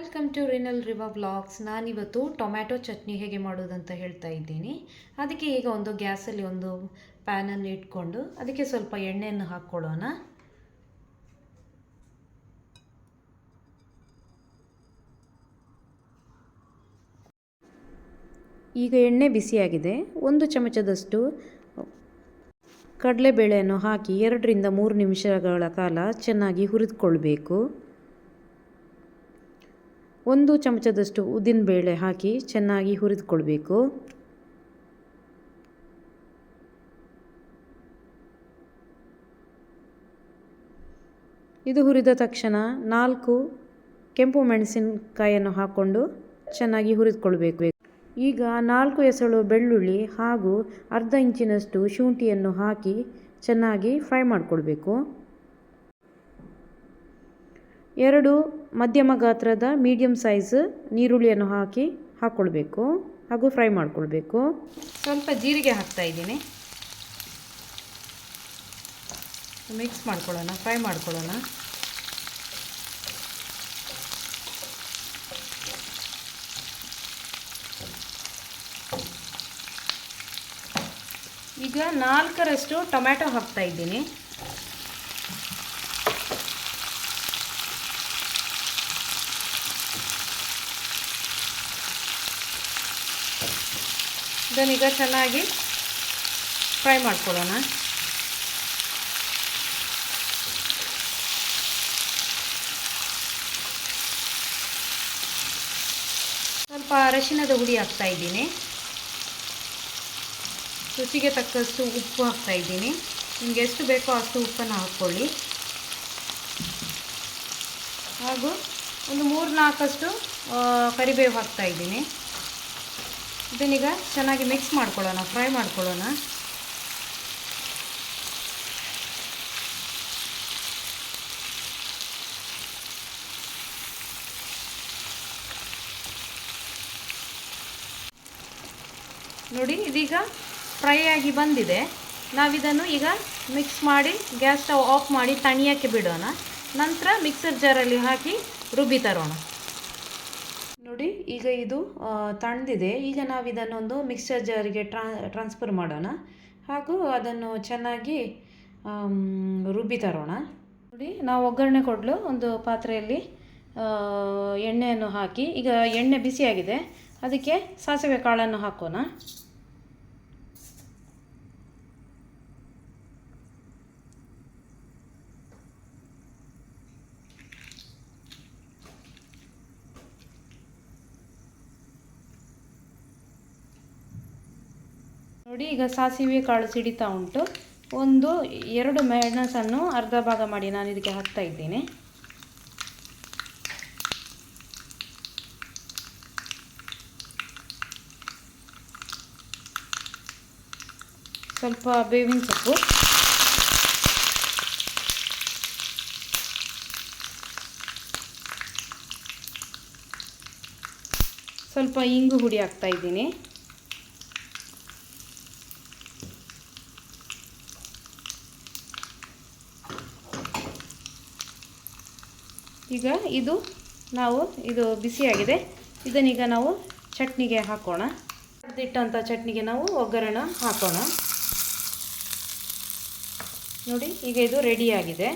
Welcome to Rinal Riva vlogs. ನಾನಿವತ್ತು tomato chutney ಹೇಗೆ ಮಾಡೋದಂತ ಹೇಳ್ತಾ ಇದ್ದೀನಿ. ಅದಕ್ಕೆ ಈಗ ಒಂದು ಗ್ಯಾಸಲ್ಲಿ ಒಂದು ಪ್ಯಾನನ್ನು ಇಟ್ಕೊಂಡು ಅದಕ್ಕೆ ಸ್ವಲ್ಪ ಎಣ್ಣೆಯನ್ನು ಹಾಕ್ಕೊಳ್ಳೋಣ. ಈಗ ಎಣ್ಣೆ ಬಿಸಿಯಾಗಿದೆ. 1 ಚಮಚದಷ್ಟು ಕಡಲೆಬೇಳೆಯನ್ನು ಹಾಕಿ 2 ರಿಂದ 3 ನಿಮಿಷಗಳ ಕಾಲ ಚೆನ್ನಾಗಿ ಹುರಿದುಕೊಳ್ಬೇಕು. 1 ಚಮಚದಷ್ಟು ಉದ್ದಿನಬೇಳೆ ಹಾಕಿ ಚೆನ್ನಾಗಿ ಹುರಿದುಕೊಳ್ಬೇಕು. ಇದು ಹುರಿದ ತಕ್ಷಣ 4 ಕೆಂಪು ಮೆಣಸಿನಕಾಯಿಯನ್ನು ಹಾಕ್ಕೊಂಡು ಚೆನ್ನಾಗಿ ಹುರಿದುಕೊಳ್ಬೇಕು. ಈಗ 4 ಎಸಳು ಬೆಳ್ಳುಳ್ಳಿ ಹಾಗೂ ಅರ್ಧ ಇಂಚಿನಷ್ಟು ಶುಂಠಿಯನ್ನು ಹಾಕಿ ಚೆನ್ನಾಗಿ ಫ್ರೈ ಮಾಡಿಕೊಳ್ಬೇಕು. 2 ಮಧ್ಯಮ ಗಾತ್ರದ ಮೀಡಿಯಮ್ ಸೈಜ್ ನೀರುಳ್ಳಿಯನ್ನು ಹಾಕ್ಕೊಳ್ಬೇಕು ಹಾಗೂ ಫ್ರೈ ಮಾಡಿಕೊಳ್ಬೇಕು. ಸ್ವಲ್ಪ ಜೀರಿಗೆ ಹಾಕ್ತಾ ಇದ್ದೀನಿ. ಮಿಕ್ಸ್ ಮಾಡ್ಕೊಳ್ಳೋಣ, ಫ್ರೈ ಮಾಡ್ಕೊಳ್ಳೋಣ. ಈಗ 4ರಷ್ಟು ಟೊಮ್ಯಾಟೊ ಹಾಕ್ತಾ ಇದ್ದೀನಿ. ಇದನ್ನೀಗ ಚೆನ್ನಾಗಿ ಫ್ರೈ ಮಾಡ್ಕೊಳ್ಳೋಣ. ಸ್ವಲ್ಪ ಅರಿಶಿಣದ ಹುಡಿ ಹಾಕ್ತಾ ಇದ್ದೀನಿ. ರುಚಿಗೆ ತಕ್ಕಷ್ಟು ಉಪ್ಪು ಹಾಕ್ತಾ ಇದ್ದೀನಿ. ನಿಮಗೆ ಎಷ್ಟು ಬೇಕೋ ಅಷ್ಟು ಉಪ್ಪನ್ನು ಹಾಕ್ಕೊಳ್ಳಿ. ಹಾಗೂ ಒಂದು 3-4 ಕರಿಬೇವು ಹಾಕ್ತಾ ಇದ್ದೀನಿ. ಇದನ್ನೀಗ ಚೆನ್ನಾಗಿ ಮಿಕ್ಸ್ ಮಾಡ್ಕೊಳ್ಳೋಣ, ಫ್ರೈ ಮಾಡ್ಕೊಳ್ಳೋಣ. ನೋಡಿ, ಇದೀಗ ಫ್ರೈ ಆಗಿ ಬಂದಿದೆ. ನಾವಿದನ್ನು ಈಗ ಮಿಕ್ಸ್ ಮಾಡಿ ಗ್ಯಾಸ್ ಸ್ಟವ್ ಆಫ್ ಮಾಡಿ ತಣಿಯೋಕ್ಕೆ ಬಿಡೋಣ. ನಂತರ ಮಿಕ್ಸರ್ ಜಾರಲ್ಲಿ ಹಾಕಿ ರುಬ್ಬಿ ತರೋಣ. ನೋಡಿ, ಈಗ ಇದು ತಣ್ಣದಿದೆ. ಈಗ ನಾವು ಇದನ್ನೊಂದು ಮಿಕ್ಸರ್ ಜಾರಿಗೆ ಟ್ರಾನ್ಸ್ಫರ್ ಮಾಡೋಣ ಹಾಗೂ ಅದನ್ನು ಚೆನ್ನಾಗಿ ರುಬ್ಬಿ ತರೋಣ. ನೋಡಿ, ನಾವು ಒಗ್ಗರಣೆ ಕೊಡಲು ಒಂದು ಪಾತ್ರೆಯಲ್ಲಿ ಎಣ್ಣೆಯನ್ನು ಹಾಕಿ, ಈಗ ಎಣ್ಣೆ ಬಿಸಿಯಾಗಿದೆ, ಅದಕ್ಕೆ ಸಾಸಿವೆ ಕಾಳನ್ನು ಹಾಕೋಣ. ನೋಡಿ, ಈಗ ಸಾಸಿವೆ ಕಾಳು ಸಿಡಿತಾ ಉಂಟು. 2 ಮೆಣಸನ್ನು ಅರ್ಧ ಭಾಗ ಮಾಡಿ ನಾನು ಇದಕ್ಕೆ ಹಾಕ್ತಾ ಇದ್ದೇನೆ. ಸ್ವಲ್ಪ ಬೇವಿನ ಸೊಪ್ಪು, ಸ್ವಲ್ಪ ಇಂಗು ಹುಡಿ ಹಾಕ್ತಾ ಇದ್ದೀನಿ. ಈಗ ಇದು ಬಿಸಿಯಾಗಿದೆ. ಇದನ್ನೀಗ ನಾವು ಚಟ್ನಿಗೆ ಹಾಕೋಣ. ಇಟ್ಟಂಥ ಚಟ್ನಿಗೆ ನಾವು ಒಗ್ಗರಣೆ ಹಾಕೋಣ. ನೋಡಿ, ಈಗ ಇದು ರೆಡಿಯಾಗಿದೆ.